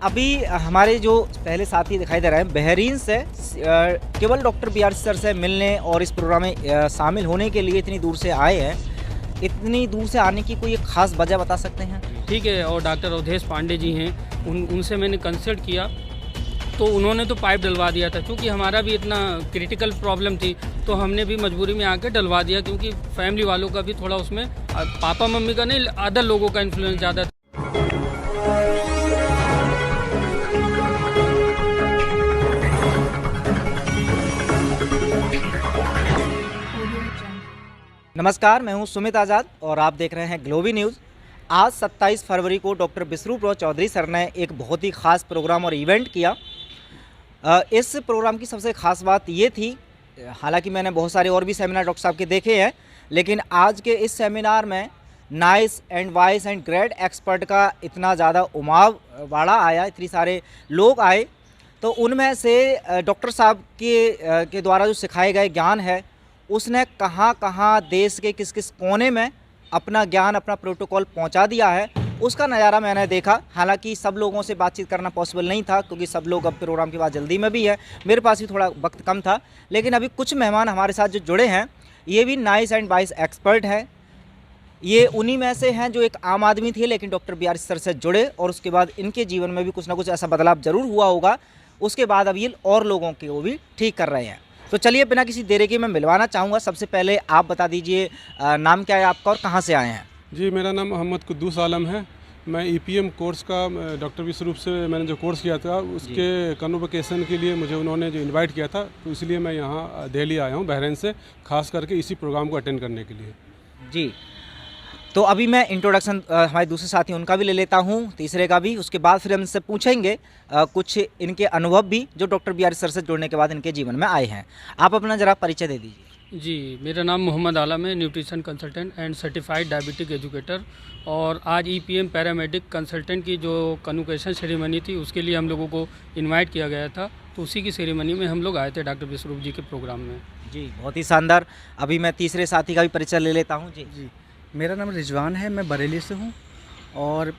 अभी हमारे जो पहले साथी दिखाई दे रहे हैं बहरीन से केवल डॉक्टर BR सर से मिलने और इस प्रोग्राम में शामिल होने के लिए इतनी दूर से आए हैं। इतनी दूर से आने की कोई एक ख़ास वजह बता सकते हैं? ठीक है। और डॉक्टर अवधेश पांडे जी हैं, उनसे मैंने कंसल्ट किया तो उन्होंने तो पाइप डलवा दिया था। क्योंकि हमारा भी इतना क्रिटिकल प्रॉब्लम थी तो हमने भी मजबूरी में आकर डलवा दिया, क्योंकि फैमिली वालों का भी थोड़ा उसमें पापा मम्मी का नहीं, अदर लोगों का इन्फ्लुएंस ज़्यादा था। नमस्कार, मैं हूं सुमित आज़ाद और आप देख रहे हैं ग्लोबी न्यूज़। आज 27 फरवरी को डॉक्टर बिसरूपराव चौधरी सर ने एक बहुत ही ख़ास प्रोग्राम और इवेंट किया। इस प्रोग्राम की सबसे ख़ास बात ये थी, हालांकि मैंने बहुत सारे और भी सेमिनार डॉक्टर साहब के देखे हैं, लेकिन आज के इस सेमिनार में nice and vice and great expert का इतना ज़्यादा उमाव वाड़ा आया, इतने सारे लोग आए। तो उनमें से डॉक्टर साहब के द्वारा जो सिखाए गए ज्ञान है, उसने कहाँ कहाँ देश के किस किस कोने में अपना ज्ञान, अपना प्रोटोकॉल पहुंचा दिया है, उसका नज़ारा मैंने देखा। हालांकि सब लोगों से बातचीत करना पॉसिबल नहीं था, क्योंकि सब लोग अब प्रोग्राम के बाद जल्दी में भी है, मेरे पास भी थोड़ा वक्त कम था। लेकिन अभी कुछ मेहमान हमारे साथ जो जुड़े हैं, ये भी नाइस एंड वाइस एक्सपर्ट हैं। ये उन्हीं में से हैं जो एक आम आदमी थे, लेकिन डॉक्टर BR सर से जुड़े और उसके बाद इनके जीवन में भी कुछ ना कुछ ऐसा बदलाव ज़रूर हुआ होगा। उसके बाद अब ये और लोगों के वो भी ठीक कर रहे हैं। तो चलिए बिना किसी देरी के मैं मिलवाना चाहूँगा। सबसे पहले आप बता दीजिए नाम क्या है आपका और कहाँ से आए हैं? जी, मेरा नाम मोहम्मद कुद्दूस आलम है। मैं EPM कोर्स का डॉक्टर विश्वरूप से मैंने जो कोर्स किया था उसके कन्वोकेशन के लिए मुझे उन्होंने जो इनवाइट किया था, तो इसलिए मैं यहाँ दिल्ली आया हूँ बहरीन से, खास करके इसी प्रोग्राम को अटेंड करने के लिए। जी, तो अभी मैं इंट्रोडक्शन हमारे दूसरे साथी उनका भी ले लेता हूँ, तीसरे का भी। उसके बाद फिर हम इनसे पूछेंगे कुछ इनके अनुभव भी जो डॉक्टर BR सर से जुड़ने के बाद इनके जीवन में आए हैं। आप अपना ज़रा परिचय दे दीजिए। जी, मेरा नाम मोहम्मद आलम है, nutrition consultant and certified diabetic educator. और आज EPM पैरामेडिक कंसल्टेंट की जो कन्वोकेशन सेरेमनी थी, उसके लिए हम लोगों को इनवाइट किया गया था, तो उसी की सेरेमनी में हम लोग आए थे डॉक्टर विश्वरूप जी के प्रोग्राम में। जी, बहुत ही शानदार। अभी मैं तीसरे साथी का भी परिचय ले लेता हूँ। जी, मेरा नाम रिजवान है, मैं बरेली से हूँ और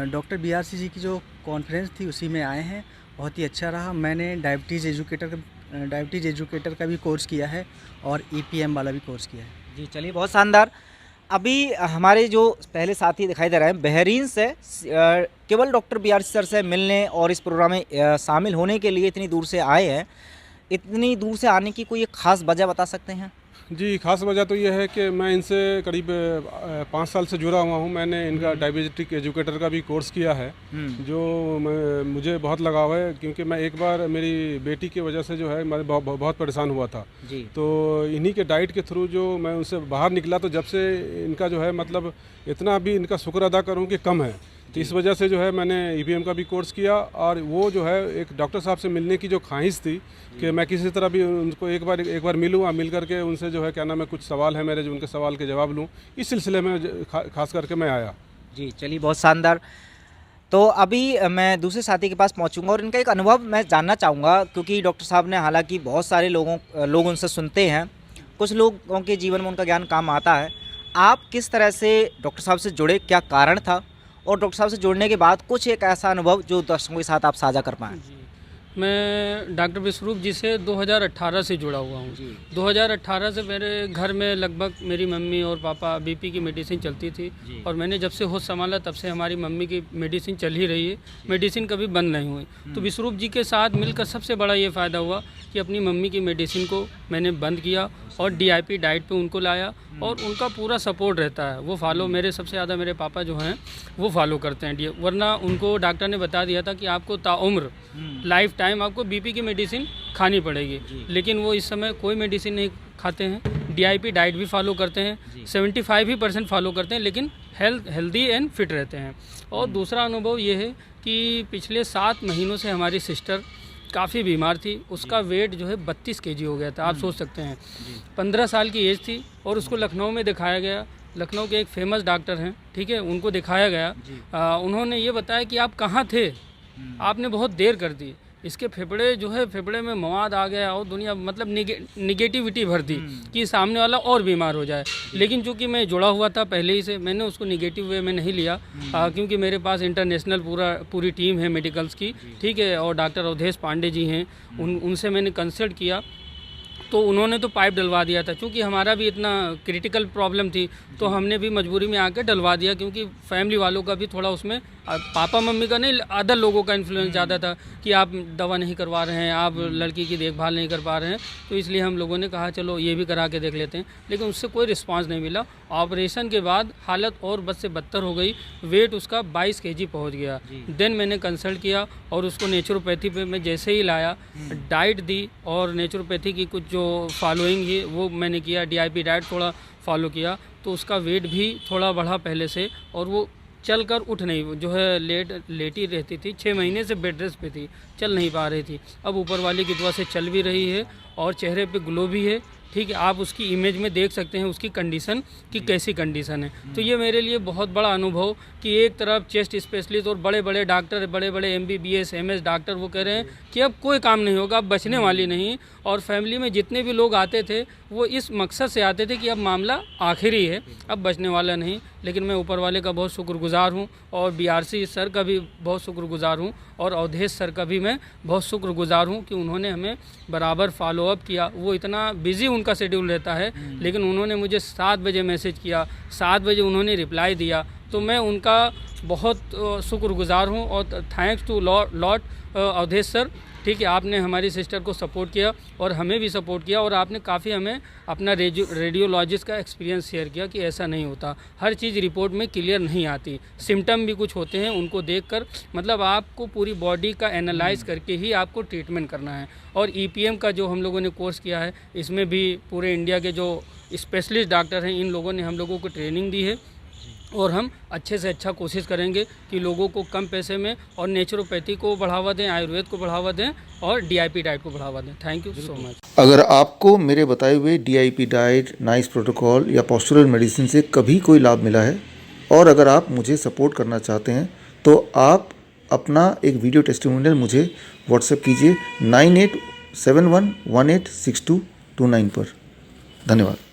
डॉक्टर BR जी की जो कॉन्फ्रेंस थी उसी में आए हैं। बहुत ही अच्छा रहा। मैंने डायबिटीज़ एजुकेटर का भी कोर्स किया है और EPM वाला भी कोर्स किया है। जी, चलिए बहुत शानदार। अभी हमारे जो पहले साथी दिखाई दे रहे हैं बहरीन से केवल डॉक्टर BR सर से मिलने और इस प्रोग्राम में शामिल होने के लिए इतनी दूर से आए हैं। इतनी दूर से आने की कोई एक ख़ास वजह बता सकते हैं? जी, खास वजह तो ये है कि मैं इनसे करीब 5 साल से जुड़ा हुआ हूँ। मैंने इनका डायबिटिक एजुकेटर का भी कोर्स किया है, जो मुझे बहुत लगाव है, क्योंकि मैं एक बार मेरी बेटी की वजह से जो है मैं बहुत परेशान हुआ था। जी। तो इन्हीं के डाइट के थ्रू जो मैं उनसे बाहर निकला, तो जब से इनका जो है मतलब इतना भी इनका शुक्र अदा करूँ कि कम है। तो इस वजह से जो है मैंने EPM का भी कोर्स किया, और वो जो है एक डॉक्टर साहब से मिलने की जो ख्वाहिश थी कि मैं किसी तरह भी उनको एक बार मिलूँ, मिल करके उनसे जो है क्या नाम है, कुछ सवाल है मेरे, जो उनके सवाल के जवाब लूँ, इस सिलसिले में खास करके मैं आया। जी, चलिए बहुत शानदार। तो अभी मैं दूसरे साथी के पास पहुंचूंगा और इनका एक अनुभव मैं जानना चाहूँगा, क्योंकि डॉक्टर साहब ने, हालांकि बहुत सारे लोग उनसे सुनते हैं, कुछ लोगों के जीवन में उनका ज्ञान काम आता है। आप किस तरह से डॉक्टर साहब से जुड़े, क्या कारण था, और डॉक्टर साहब से जुड़ने के बाद कुछ एक ऐसा अनुभव जो दर्शकों के साथ आप साझा कर पाएँ? मैं डॉक्टर विश्वरूप जी से 2018 से जुड़ा हुआ हूँ। 2018 से मेरे घर में लगभग मेरी मम्मी और पापा BP की मेडिसिन चलती थी, और मैंने जब से होश संभाला तब से हमारी मम्मी की मेडिसिन चल ही रही है, मेडिसिन कभी बंद नहीं हुई। तो विश्वरूप जी के साथ मिलकर सबसे बड़ा ये फ़ायदा हुआ कि अपनी मम्मी की मेडिसिन को मैंने बंद किया और DIP डाइट पे उनको लाया, और उनका पूरा सपोर्ट रहता है। वो फॉलो, मेरे सबसे ज़्यादा मेरे पापा जो हैं वो फॉलो करते हैं, वरना उनको डॉक्टर ने बता दिया था कि आपको ताउम्र लाइफ टाइम आपको BP की मेडिसिन खानी पड़ेगी, लेकिन वो इस समय कोई मेडिसिन नहीं खाते हैं। DIP डाइट भी फॉलो करते हैं, 75% फॉलो करते हैं, लेकिन हेल्दी एंड फिट रहते हैं। और दूसरा अनुभव ये है कि पिछले 7 महीनों से हमारी सिस्टर काफ़ी बीमार थी। उसका वेट जो है 32 kg हो गया था, आप सोच सकते हैं। 15 साल की एज थी और उसको लखनऊ में दिखाया गया। लखनऊ के एक फेमस डॉक्टर हैं, ठीक है, उनको दिखाया गया। उन्होंने ये बताया कि आप कहाँ थे, आपने बहुत देर कर दी। इसके फेफड़े जो है, फेफड़े में मवाद आ गया और दुनिया मतलब निगेटिविटी भर दी कि सामने वाला और बीमार हो जाए। लेकिन चूंकि मैं जुड़ा हुआ था पहले ही से, मैंने उसको निगेटिव वे में नहीं लिया, क्योंकि मेरे पास इंटरनेशनल पूरी टीम है मेडिकल्स की, ठीक है, और डॉक्टर अवधेश पांडे जी हैं, उनसे मैंने कंसल्ट किया तो उन्होंने तो पाइप डलवा दिया था। क्योंकि हमारा भी इतना क्रिटिकल प्रॉब्लम थी तो हमने भी मजबूरी में आकर डलवा दिया, क्योंकि फैमिली वालों का भी थोड़ा उसमें, पापा मम्मी का नहीं, अदर लोगों का इन्फ्लुएंस ज़्यादा था कि आप दवा नहीं करवा रहे हैं, आप लड़की की देखभाल नहीं कर पा रहे हैं। तो इसलिए हम लोगों ने कहा चलो ये भी करा के देख लेते हैं, लेकिन उससे कोई रिस्पांस नहीं मिला। ऑपरेशन के बाद हालत और बद से बदतर हो गई, वेट उसका 22 kg पहुँच गया। देन मैंने कंसल्ट किया और उसको नेचुरोपैथी पे मैं जैसे ही लाया, डाइट दी और नेचुरोपैथी की कुछ जो फॉलोइंग है वो मैंने किया, DIP डाइट थोड़ा फॉलो किया, तो उसका वेट भी थोड़ा बढ़ा पहले से, और वो चल कर उठ नहीं, जो है लेटी रहती थी, 6 महीने से बेड रेस्ट पे थी, चल नहीं पा रही थी। अब ऊपर वाले की दुआ से चल भी रही है और चेहरे पे ग्लो भी है, ठीक है। आप उसकी इमेज में देख सकते हैं उसकी कंडीशन कि कैसी कंडीशन है। तो ये मेरे लिए बहुत बड़ा अनुभव कि एक तरफ चेस्ट स्पेशलिस्ट और बड़े बड़े डॉक्टर, बड़े बड़े MBBS MS डॉक्टर वो कह रहे हैं कि अब कोई काम नहीं होगा, अब बचने वाली नहीं। और फैमिली में जितने भी लोग आते थे वो इस मकसद से आते थे कि अब मामला आखिरी है, अब बचने वाला नहीं। लेकिन मैं ऊपर वाले का बहुत शुक्रगुजार हूँ और BRC सर का भी बहुत शुक्रगुजार हूँ और अवधेश सर का भी मैं बहुत शुक्रगुजार हूँ कि उन्होंने हमें बराबर फॉलोअप किया। वो इतना बिजी उनका शेड्यूल रहता है, लेकिन उन्होंने मुझे 7 बजे मैसेज किया, 7 बजे उन्होंने रिप्लाई दिया। तो मैं उनका बहुत शुक्रगुजार हूँ और thanks to lot Awadhesh sir, ठीक है। आपने हमारी सिस्टर को सपोर्ट किया और हमें भी सपोर्ट किया, और आपने काफ़ी हमें अपना रेडियोलॉजिस्ट का एक्सपीरियंस शेयर किया कि ऐसा नहीं होता, हर चीज़ रिपोर्ट में क्लियर नहीं आती, सिम्टम भी कुछ होते हैं, उनको देखकर मतलब आपको पूरी बॉडी का एनालाइज करके ही आपको ट्रीटमेंट करना है। और EPM का जो हम लोगों ने कोर्स किया है, इसमें भी पूरे इंडिया के जो स्पेशलिस्ट डॉक्टर हैं, इन लोगों ने हम लोगों को ट्रेनिंग दी है और हम अच्छे से अच्छा कोशिश करेंगे कि लोगों को कम पैसे में और नेचुरोपैथी को बढ़ावा दें, आयुर्वेद को बढ़ावा दें और DIP डाइट को बढ़ावा दें। Thank you so much. अगर आपको मेरे बताए हुए DIP डाइट, नाइस प्रोटोकॉल या पोस्चरल मेडिसिन से कभी कोई लाभ मिला है और अगर आप मुझे सपोर्ट करना चाहते हैं तो आप अपना एक वीडियो टेस्टिमोनियल मुझे व्हाट्सएप कीजिए 9871186229 पर। धन्यवाद।